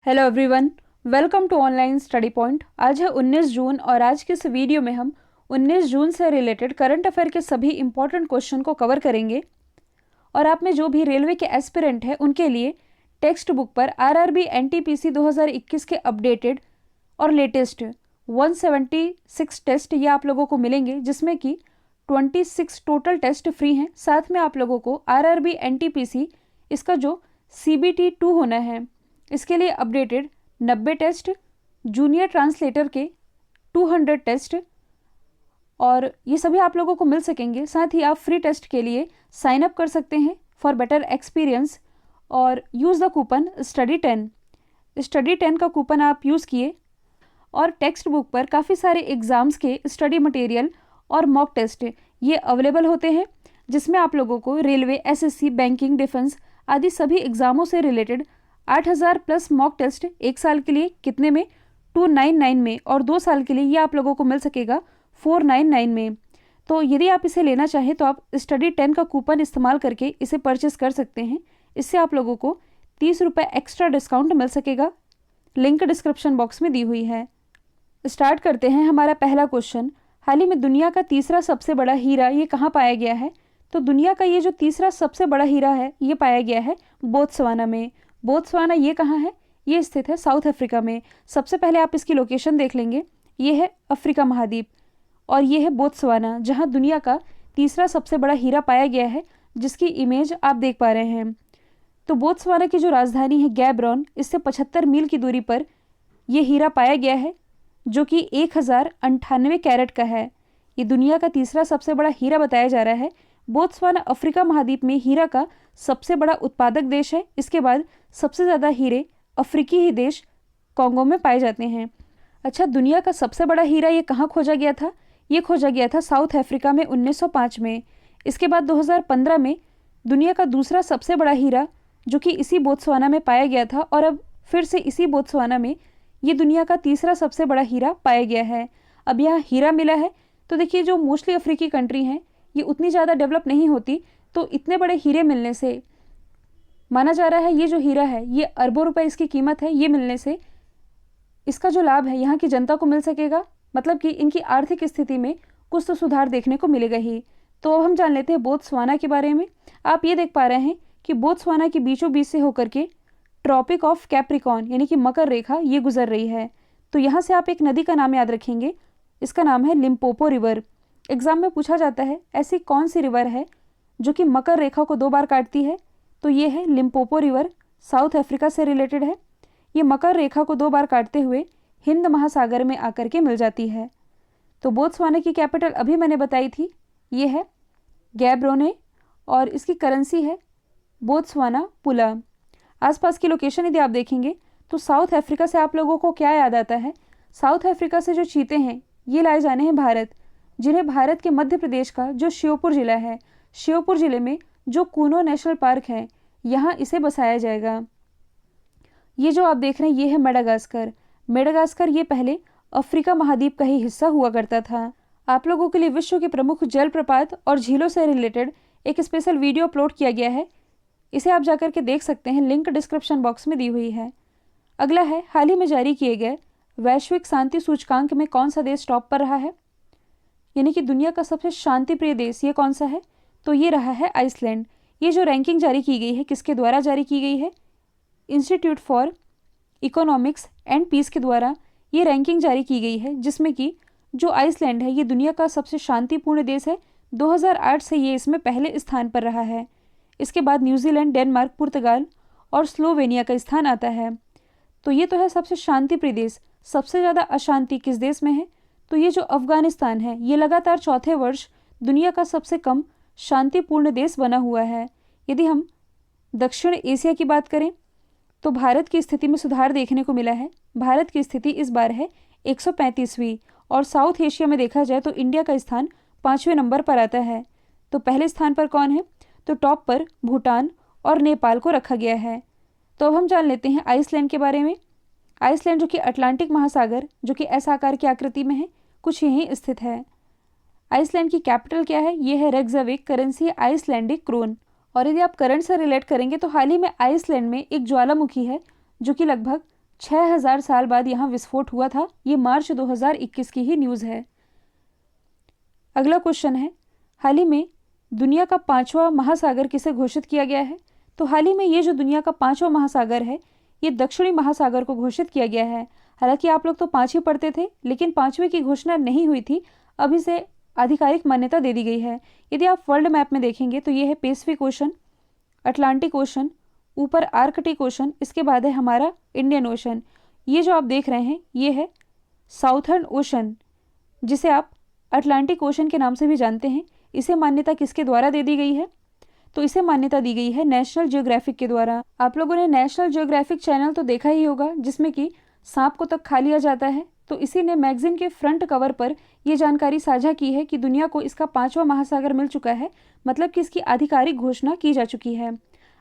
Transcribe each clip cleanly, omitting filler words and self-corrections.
Hello everyone, welcome to online study point. आज है 19 जून और आज के इस वीडियो में हम 19 जून से रिलेटेड करंट अफेयर के सभी इंपॉर्टेंट क्वेश्चन को कवर करेंगे। और आप में जो भी रेलवे के एस्पिरेंट हैं उनके लिए टेक्स्ट बुक पर आरआरबी एनटीपीसी 2021 के अपडेटेड और लेटेस्ट 176 टेस्ट ये आप लोगों को मिलेंगे, जिसमें कि 26 टोटल टेस्ट फ्री हैं। साथ में आप लोगों को आरआरबी एनटीपीसी इसका जो CBT 2 होना है इसके लिए अपडेटेड 90 टेस्ट, जूनियर ट्रांसलेटर के 200 टेस्ट और ये सभी आप लोगों को मिल सकेंगे। साथ ही आप फ्री टेस्ट के लिए साइन अप कर सकते हैं फॉर बेटर एक्सपीरियंस और यूज़ द कूपन स्टडी 10 का कूपन आप यूज़ किए और टेक्स्ट बुक पर काफ़ी सारे एग्ज़ाम्स के स्टडी मटेरियल और मॉक टेस्ट ये अवेलेबल होते हैं, जिसमें आप लोगों को रेलवे, SSC, बैंकिंग, डिफेंस आदि सभी एग्ज़ामों से रिलेटेड 8000 प्लस मॉक टेस्ट एक साल के लिए कितने में 299 में और 2 साल के लिए ये आप लोगों को मिल सकेगा 499 में। तो यदि आप इसे लेना चाहें तो आप स्टडी 10 का कूपन इस्तेमाल करके इसे परचेस कर सकते हैं। इससे आप लोगों को 30 रुपये एक्स्ट्रा डिस्काउंट मिल सकेगा। लिंक डिस्क्रिप्शन बॉक्स में दी हुई है। स्टार्ट करते हैं हमारा पहला क्वेश्चन। हाल ही में दुनिया का तीसरा सबसे बड़ा हीरा ये कहाँ पाया गया है? तो दुनिया का ये जो तीसरा सबसे बड़ा हीरा है ये पाया गया है बोत्सवाना में। बोत्सवाना ये कहाँ है? ये स्थित है साउथ अफ्रीका में। सबसे पहले आप इसकी लोकेशन देख लेंगे। ये है अफ्रीका महाद्वीप और ये है बोत्सवाना, जहाँ दुनिया का तीसरा सबसे बड़ा हीरा पाया गया है, जिसकी इमेज आप देख पा रहे हैं। तो बोत्सवाना की जो राजधानी है गैबरॉन, इससे 75 मील की दूरी पर यह हीरा पाया गया है, जो कि 1098 कैरेट का है। ये दुनिया का तीसरा सबसे बड़ा हीरा बताया जा रहा है। बोत्सवाना अफ्रीका महाद्वीप में हीरा का सबसे बड़ा उत्पादक देश है। इसके बाद सबसे ज़्यादा हीरे अफ्रीकी ही देश कॉन्गो में पाए जाते हैं। अच्छा, दुनिया का सबसे बड़ा हीरा ये कहाँ खोजा गया था? ये खोजा गया था साउथ अफ्रीका में 1905 में। इसके बाद 2015 में दुनिया का दूसरा सबसे बड़ा हीरा जो कि इसी बोत्सवाना में पाया गया था और अब फिर से इसी बोत्सवाना में ये दुनिया का तीसरा सबसे बड़ा हीरा पाया गया है। अब यहाँ हीरा मिला है तो देखिए, जो मोस्टली अफ्रीकी कंट्री हैं ये उतनी ज़्यादा डेवलप नहीं होती, तो इतने बड़े हीरे मिलने से माना जा रहा है ये जो हीरा है ये अरबों रुपए इसकी कीमत है। ये मिलने से इसका जो लाभ है यहाँ की जनता को मिल सकेगा, मतलब कि इनकी आर्थिक स्थिति में कुछ तो सुधार देखने को मिलेगा ही। तो अब हम जान लेते हैं बोत्सवाना के बारे में। आप ये देख पा रहे हैं कि बोत्सवाना के बीचों बीच से होकर के ट्रॉपिक ऑफ कैप्रिकॉन यानी कि मकर रेखा ये गुजर रही है। तो यहाँ से आप एक नदी का नाम याद रखेंगे, इसका नाम है लिम्पोपो रिवर। एग्जाम में पूछा जाता है ऐसी कौन सी रिवर है जो कि मकर रेखा को 2 बार काटती है? तो ये है लिम्पोपो रिवर, साउथ अफ्रीका से रिलेटेड है। ये मकर रेखा को 2 बार काटते हुए हिंद महासागर में आकर के मिल जाती है। तो बोत्सवाना की कैपिटल अभी मैंने बताई थी, ये है गैब्रोने और इसकी करेंसी है बोत्सवाना पुला। आसपास की लोकेशन यदि आप देखेंगे तो साउथ अफ्रीका से आप लोगों को क्या याद आता है? साउथ अफ्रीका से जो चीते हैं ये लाए जाने हैं भारत, जिन्हें भारत के मध्य प्रदेश का जो श्योपुर जिला है, श्योपुर जिले में जो कूनो नेशनल पार्क है यहाँ इसे बसाया जाएगा। ये जो आप देख रहे हैं ये है मेडागास्कर। मेडागास्कर ये पहले अफ्रीका महाद्वीप का ही हिस्सा हुआ करता था। आप लोगों के लिए विश्व के प्रमुख जलप्रपात और झीलों से रिलेटेड एक स्पेशल वीडियो अपलोड किया गया है, इसे आप जाकर के देख सकते हैं। लिंक डिस्क्रिप्शन बॉक्स में दी हुई है। अगला है, हाल ही में जारी किए गए वैश्विक शांति सूचकांक में कौन सा देश टॉप पर रहा है? यानी कि दुनिया का सबसे शांति प्रिय देश ये कौन सा है? तो ये रहा है आइसलैंड। ये जो रैंकिंग जारी की गई है किसके द्वारा जारी की गई है? Institute for economics and peace के द्वारा ये रैंकिंग जारी की गई है, जिसमें कि जो आइसलैंड है ये दुनिया का सबसे शांतिपूर्ण देश है। 2008 से ये इसमें पहले स्थान पर रहा है। इसके बाद न्यूजीलैंड, डेनमार्क, पुर्तगाल और स्लोवेनिया का स्थान आता है। तो ये तो है सबसे शांति प्रिय देश। सबसे ज़्यादा अशांति किस देश में है? तो ये जो अफगानिस्तान है ये लगातार चौथे वर्ष दुनिया का सबसे कम शांतिपूर्ण देश बना हुआ है। यदि हम दक्षिण एशिया की बात करें तो भारत की स्थिति में सुधार देखने को मिला है। भारत की स्थिति इस बार है 135वीं और साउथ एशिया में देखा जाए तो इंडिया का स्थान 5वें नंबर पर आता है। तो पहले स्थान पर कौन है? तो टॉप पर भूटान और नेपाल को रखा गया है। तो अब हम जान लेते हैं आइसलैंड के बारे में। आइसलैंड जो कि अटलांटिक महासागर जो कि ऐसा आकार की आकृति में है कुछ यहीं स्थित है। आइसलैंड की कैपिटल क्या है? ये है रेक्जाविक। करेंसी है आइसलैंडिक क्रोन। और यदि आप करंट से रिलेट करेंगे तो हाल ही में आइसलैंड में एक ज्वालामुखी है जो कि लगभग 6000 साल बाद यहाँ विस्फोट हुआ था। ये मार्च 2021 की ही न्यूज़ है। अगला क्वेश्चन है, हाल ही में दुनिया का 5वां महासागर किसे घोषित किया गया है? तो हाल ही में ये जो दुनिया का 5वां महासागर है, ये दक्षिणी महासागर को घोषित किया गया है। हालांकि आप लोग तो 5 ही पढ़ते थे, लेकिन 5वें की घोषणा नहीं हुई थी, अब इसे आधिकारिक मान्यता दे दी गई है। यदि आप वर्ल्ड मैप में देखेंगे तो ये है पैसिफिक ओशन, अटलांटिक ओशन, ऊपर आर्कटिक ओशन, इसके बाद है हमारा इंडियन ओशन। ये जो आप देख रहे हैं ये है साउथर्न ओशन, जिसे आप अटलांटिक ओशन के नाम से भी जानते हैं। इसे मान्यता किसके द्वारा दे दी गई है? तो इसे मान्यता दी गई है नेशनल जियोग्राफिक के द्वारा। आप लोगों ने नेशनल जियोग्राफिक चैनल तो देखा ही होगा, जिसमें कि सांप को तक खा लिया जाता है। तो इसी ने मैगजीन के फ्रंट कवर पर यह जानकारी साझा की है कि दुनिया को इसका 5वां महासागर मिल चुका है, मतलब कि इसकी आधिकारिक घोषणा की जा चुकी है।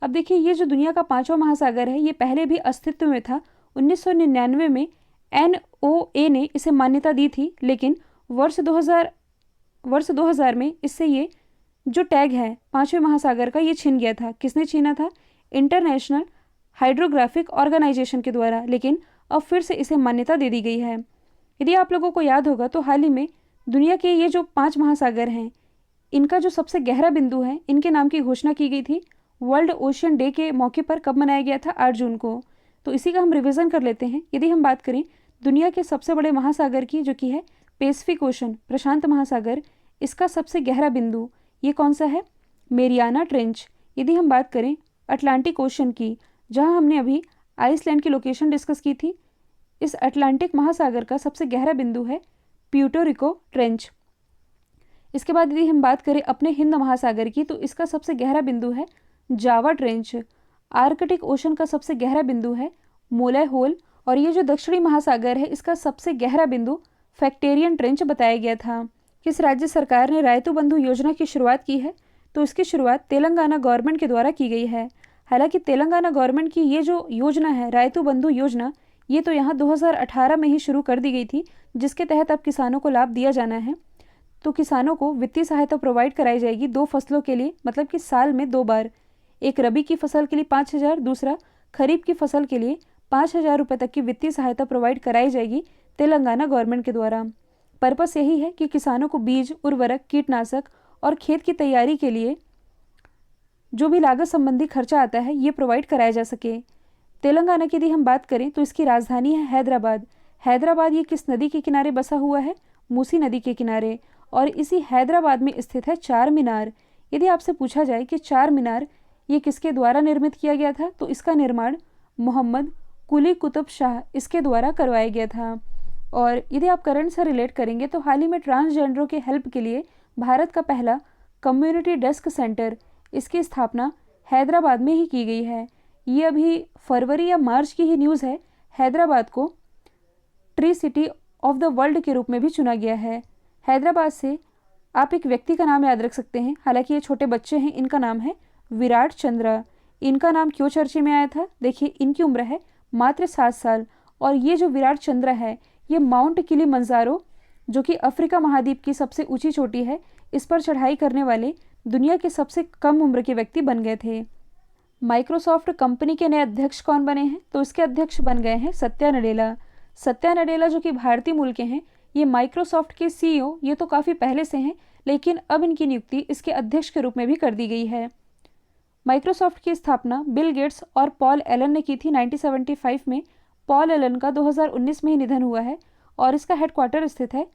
अब देखिए, ये जो दुनिया का 5वां महासागर है, ये पहले भी अस्तित्व में था। 1999 में NOAA ने इसे मान्यता दी थी, लेकिन वर्ष 2000 में इससे ये जो टैग है 5वें महासागर का, ये छीन गया था। किसने छीना था? इंटरनेशनल हाइड्रोग्राफिक ऑर्गेनाइजेशन के द्वारा। लेकिन अब फिर से इसे मान्यता दे दी गई है। यदि आप लोगों को याद होगा तो हाल ही में दुनिया के ये जो 5 महासागर हैं, इनका जो सबसे गहरा बिंदु है, इनके नाम की घोषणा की गई थी वर्ल्ड ओशियन डे के मौके पर। कब मनाया गया था? 8 जून को। तो इसी का हम रिवीजन कर लेते हैं। यदि हम बात करें दुनिया के सबसे बड़े महासागर की, जो कि है पैसिफिक ओशन, प्रशांत महासागर, इसका सबसे गहरा बिंदु ये कौन सा है? Mariana trench. यदि हम बात करें अटलांटिक ओशन की, जहां हमने अभी आइसलैंड की लोकेशन डिस्कस की थी, इस अटलांटिक महासागर का सबसे गहरा बिंदु है प्यूर्टो रिको ट्रेंच। इसके बाद यदि हम बात करें अपने हिंद महासागर की, तो इसका सबसे गहरा बिंदु है जावा ट्रेंच। आर्कटिक ओशन का सबसे गहरा बिंदु है मोले होल। और ये जो दक्षिणी महासागर है, इसका सबसे गहरा बिंदु फैक्टेरियन ट्रेंच बताया गया था। किस राज्य सरकार ने रायतु बंधु योजना की शुरुआत की है? तो इसकी शुरुआत तेलंगाना गवर्नमेंट के द्वारा की गई है। हालांकि तेलंगाना गवर्नमेंट की ये जो योजना है रायतु बंधु योजना, ये तो यहाँ 2018 में ही शुरू कर दी गई थी, जिसके तहत अब किसानों को लाभ दिया जाना है। तो किसानों को वित्तीय सहायता प्रोवाइड कराई जाएगी 2 फसलों के लिए, मतलब कि साल में 2 बार। एक रबी की फसल के लिए 5,000, दूसरा खरीफ की फसल के लिए 5,000 रुपये तक की वित्तीय सहायता प्रोवाइड कराई जाएगी तेलंगाना गवर्नमेंट के द्वारा। पर्पस यही है कि किसानों को बीज, उर्वरक, कीटनाशक और खेत की तैयारी के लिए जो भी लागत संबंधी खर्चा आता है, ये प्रोवाइड कराया जा सके। तेलंगाना की यदि हम बात करें तो इसकी राजधानी है हैदराबाद। हैदराबाद ये किस नदी के किनारे बसा हुआ है? मूसी नदी के किनारे। और इसी हैदराबाद में स्थित है चार मीनार। यदि आपसे पूछा जाए कि चार मीनार ये किसके द्वारा निर्मित किया गया था, तो इसका निर्माण मोहम्मद कुली कुतुब शाह इसके द्वारा करवाया गया था। और यदि आप करंट से रिलेट करेंगे तो हाल ही में ट्रांसजेंडरों के हेल्प के लिए भारत का पहला कम्युनिटी डेस्क सेंटर, इसकी स्थापना हैदराबाद में ही की गई है। ये अभी फरवरी या मार्च की ही न्यूज़ है। हैदराबाद को tree city of the world के रूप में भी चुना गया है। हैदराबाद से आप एक व्यक्ति का नाम याद रख सकते हैं, हालांकि ये छोटे बच्चे हैं, इनका नाम है विराट चंद्रा। इनका नाम क्यों चर्चे में आया था? देखिए, इनकी उम्र है मात्र 7 साल। और ये जो विराट चंद्रा है, ये माउंट किलिमंजारो, जो कि अफ्रीका महाद्वीप की सबसे ऊंची चोटी है, इस पर चढ़ाई करने वाले दुनिया के सबसे कम उम्र के व्यक्ति बन गए थे। माइक्रोसॉफ्ट कंपनी के नए अध्यक्ष कौन बने हैं? तो इसके अध्यक्ष बन गए हैं सत्या नडेला। सत्या नडेला जो कि भारतीय मूल के हैं, ये माइक्रोसॉफ्ट के CEO ये तो काफ़ी पहले से हैं, लेकिन अब इनकी नियुक्ति इसके अध्यक्ष के रूप में भी कर दी गई है। माइक्रोसॉफ्ट की स्थापना बिल गेट्स और पॉल एलन ने की थी 1975 में। पॉल एलन का 2019 में ही निधन हुआ है और इसका हेडक्वार्टर स्थित है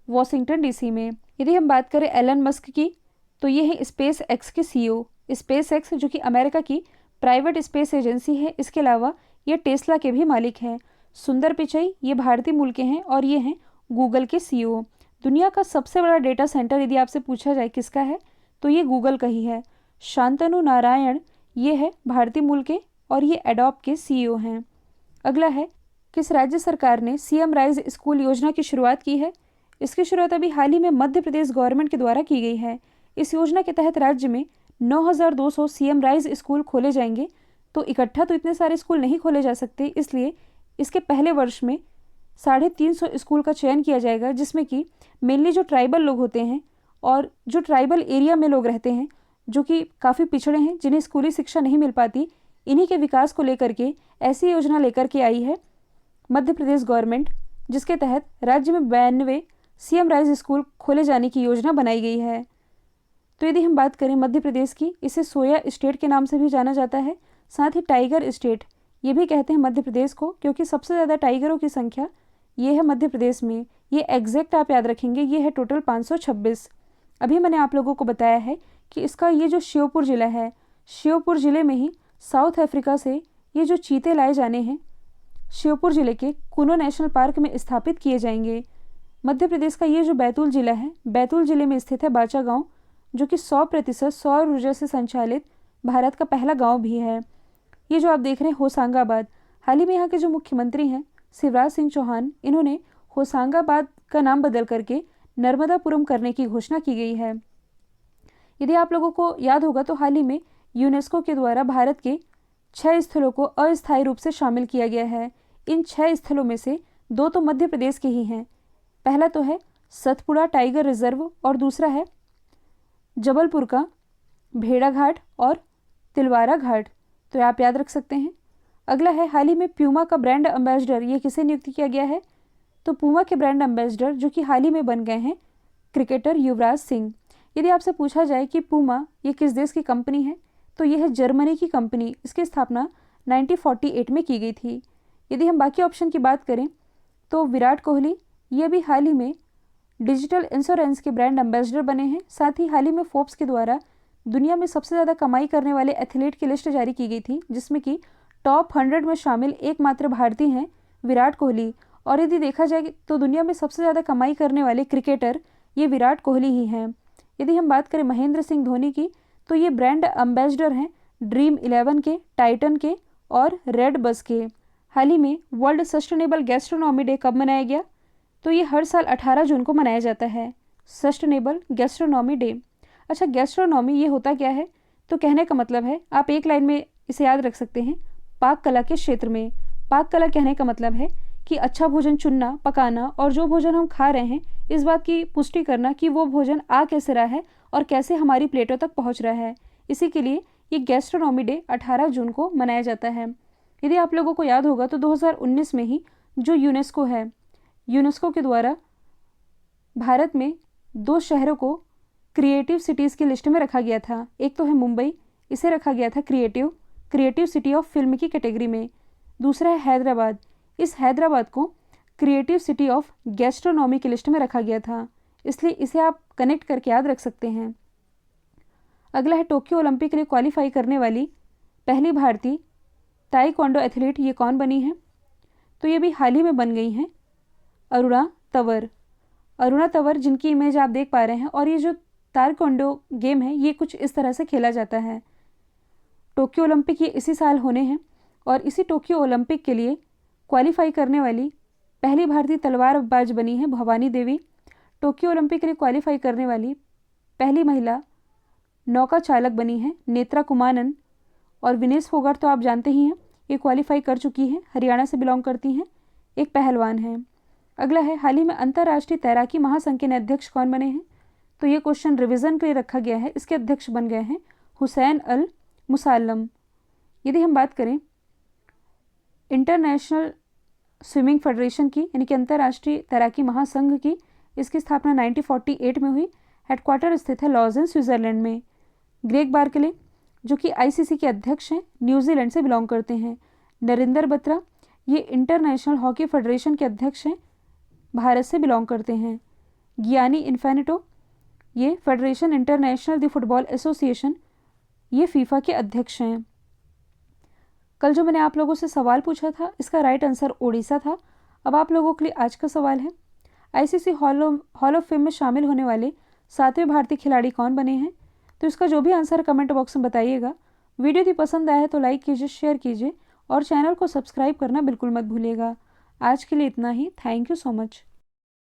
वॉशिंगटन DC में। यदि हम बात करें एलन मस्क की, तो ये है स्पेस एक्स के CEO। स्पेस एक्स जो कि अमेरिका की प्राइवेट स्पेस एजेंसी है, इसके अलावा ये टेस्ला के भी मालिक हैं। सुंदर पिचई ये भारतीय मूल के हैं और ये हैं गूगल के CEO। दुनिया का सबसे बड़ा डेटा सेंटर यदि आपसे पूछा जाए किसका है, तो ये गूगल का ही है। शांतनु नारायण ये है भारतीय मूल के और ये एडोब के CEO हैं। अगला है, किस राज्य सरकार ने CM राइज स्कूल योजना की शुरुआत की है? इसकी शुरुआत अभी हाल ही में मध्य प्रदेश गवर्नमेंट के द्वारा की गई है। इस योजना के तहत राज्य में 9,200 CM राइज स्कूल खोले जाएंगे। तो इकट्ठा तो इतने सारे स्कूल नहीं खोले जा सकते, इसलिए इसके पहले वर्ष में 350 स्कूल का चयन किया जाएगा, जिसमें कि मेनली जो ट्राइबल लोग होते हैं और जो ट्राइबल एरिया में लोग रहते हैं, जो कि काफ़ी पिछड़े हैं, जिन्हें स्कूली शिक्षा नहीं मिल पाती, इन्हीं के विकास को लेकर के ऐसी योजना लेकर के आई है मध्य प्रदेश गवर्नमेंट, जिसके तहत राज्य में 92 सीएम राइज स्कूल खोले जाने की योजना बनाई गई है। तो यदि हम बात करें मध्य प्रदेश की, इसे सोया स्टेट के नाम से भी जाना जाता है, साथ ही टाइगर स्टेट ये भी कहते हैं मध्य प्रदेश को, क्योंकि सबसे ज़्यादा टाइगरों की संख्या ये है मध्य प्रदेश में। ये एग्जैक्ट आप याद रखेंगे, ये है टोटल 526। अभी मैंने आप लोगों को बताया है कि इसका ये जो श्योपुर ज़िला है, श्योपुर ज़िले में ही साउथ अफ्रीका से ये जो चीते लाए जाने हैं श्योपुर ज़िले के कुनो नेशनल पार्क में स्थापित किए जाएंगे। मध्य प्रदेश का ये जो बैतूल ज़िला है, बैतूल ज़िले में स्थित है बाचा गांव, जो कि 100% सौर ऊर्जा से संचालित भारत का पहला गांव भी है। ये जो आप देख रहे हैं होशंगाबाद, हाल ही में यहाँ के जो मुख्यमंत्री हैं शिवराज सिंह चौहान, इन्होंने होशंगाबाद का नाम बदल करके नर्मदापुरम करने की घोषणा की गई है। यदि आप लोगों को याद होगा तो हाल ही में यूनेस्को के द्वारा भारत के 6 स्थलों को अस्थायी रूप से शामिल किया गया है। इन 6 स्थलों में से 2 तो मध्य प्रदेश के ही हैं। पहला तो है सतपुड़ा टाइगर रिजर्व और दूसरा है जबलपुर का भेड़ाघाट और तिलवारा घाट, तो आप याद रख सकते हैं। अगला है हाल ही में प्यूमा का ब्रांड एम्बेसडर, ये किसे नियुक्त किया गया है? तो पूमा के ब्रांड एम्बेसडर जो कि हाल ही में बन गए हैं क्रिकेटर युवराज सिंह। यदि आपसे पूछा जाए कि पूमा ये किस देश की कंपनी है, तो यह है जर्मनी की कंपनी। इसकी स्थापना 1948 में की गई थी। यदि हम बाकी ऑप्शन की बात करें तो विराट कोहली ये भी हाल ही में डिजिटल इंश्योरेंस के ब्रांड एम्बेसडर बने हैं। साथ ही हाल ही में फोर्ब्स के द्वारा दुनिया में सबसे ज़्यादा कमाई करने वाले एथलीट की लिस्ट जारी की गई थी, जिसमें कि टॉप 100 में शामिल एकमात्र भारतीय हैं विराट कोहली। और यदि देखा जाए तो दुनिया में सबसे ज़्यादा कमाई करने वाले क्रिकेटर ये विराट कोहली ही हैं। यदि हम बात करें महेंद्र सिंह धोनी की, तो ये ब्रांड एम्बेसडर हैं ड्रीम 11 के, टाइटन के और रेड बस के। हाल ही में वर्ल्ड सस्टेनेबल गैस्ट्रोनॉमी डे कब मनाया गया? तो ये हर साल 18 जून को मनाया जाता है, सस्टेनेबल गैस्ट्रोनॉमी डे। अच्छा, गैस्ट्रोनॉमी ये होता क्या है? तो कहने का मतलब है, आप एक लाइन में इसे याद रख सकते हैं, पाक कला के क्षेत्र में। पाक कला कहने का मतलब है कि अच्छा भोजन चुनना, पकाना और जो भोजन हम खा रहे हैं इस बात की पुष्टि करना कि वो भोजन आ कैसे रहा है और कैसे हमारी प्लेटों तक पहुंच रहा है। इसी के लिए ये गैस्ट्रोनॉमी डे 18 जून को मनाया जाता है। यदि आप लोगों को याद होगा तो 2019 में ही जो यूनेस्को है, यूनेस्को के द्वारा भारत में 2 शहरों को क्रिएटिव सिटीज़ की लिस्ट में रखा गया था। एक तो है मुंबई, इसे रखा गया था क्रिएटिव सिटी ऑफ फिल्म की कैटेगरी में। दूसरा है हैदराबाद, इस हैदराबाद को क्रिएटिव सिटी ऑफ गैस्ट्रोनॉमी की लिस्ट में रखा गया था, इसलिए इसे आप कनेक्ट करके याद रख सकते हैं। अगला है टोक्यो ओलंपिक के लिए क्वालिफाई करने वाली पहली भारतीय ताइक्वांडो एथलीट ये कौन बनी है? तो ये भी हाल ही में बन गई हैं अरुणा तंवर, जिनकी इमेज आप देख पा रहे हैं। और ये जो ताइक्वांडो गेम है ये कुछ इस तरह से खेला जाता है। टोक्यो ओलंपिक ये इसी साल होने हैं और इसी टोक्यो ओलंपिक के लिए क्वालिफाई करने वाली पहली भारतीय तलवारबाज बनी है भवानी देवी। टोक्यो ओलंपिक के लिए क्वालिफाई करने वाली पहली महिला नौका चालक बनी है नेत्रा कुमानन। और विनेश फोगाट तो आप जानते ही हैं, ये क्वालिफाई कर चुकी हैं, हरियाणा से बिलोंग करती हैं, एक पहलवान हैं। अगला है हाल ही में अंतर्राष्ट्रीय तैराकी महासंघ के अध्यक्ष कौन बने हैं? तो ये क्वेश्चन रिवीजन के लिए रखा गया है। इसके अध्यक्ष बन गए हैं हुसैन अल मुसाल्लम। यदि हम बात करें इंटरनेशनल स्विमिंग फेडरेशन की, यानी कि अंतर्राष्ट्रीय तैराकी महासंघ की, इसकी स्थापना 1948 में हुई। हेडक्वार्टर स्थित है लॉज़न स्विट्जरलैंड में। ग्रेग बार्कले जो कि आईसीसी के अध्यक्ष हैं, न्यूजीलैंड से बिलोंग करते हैं। नरेंद्र बत्रा ये इंटरनेशनल हॉकी फेडरेशन के अध्यक्ष हैं, भारत से बिलोंग करते हैं। गियानी इन्फेनिटो ये federation international the football association, ये फीफा के अध्यक्ष हैं। कल जो मैंने आप लोगों से सवाल पूछा था इसका राइट आंसर ओडिशा था। अब आप लोगों के लिए आज का सवाल है, आईसीसी हॉल ऑफ फेम में शामिल होने वाले 7वें भारतीय खिलाड़ी कौन बने हैं? तो इसका जो भी आंसर कमेंट बॉक्स में बताइएगा। वीडियो यदि पसंद आया है तो लाइक कीजिए, शेयर कीजिए और चैनल को सब्सक्राइब करना बिल्कुल मत भूलिएगा। आज के लिए इतना ही। Thank you so much.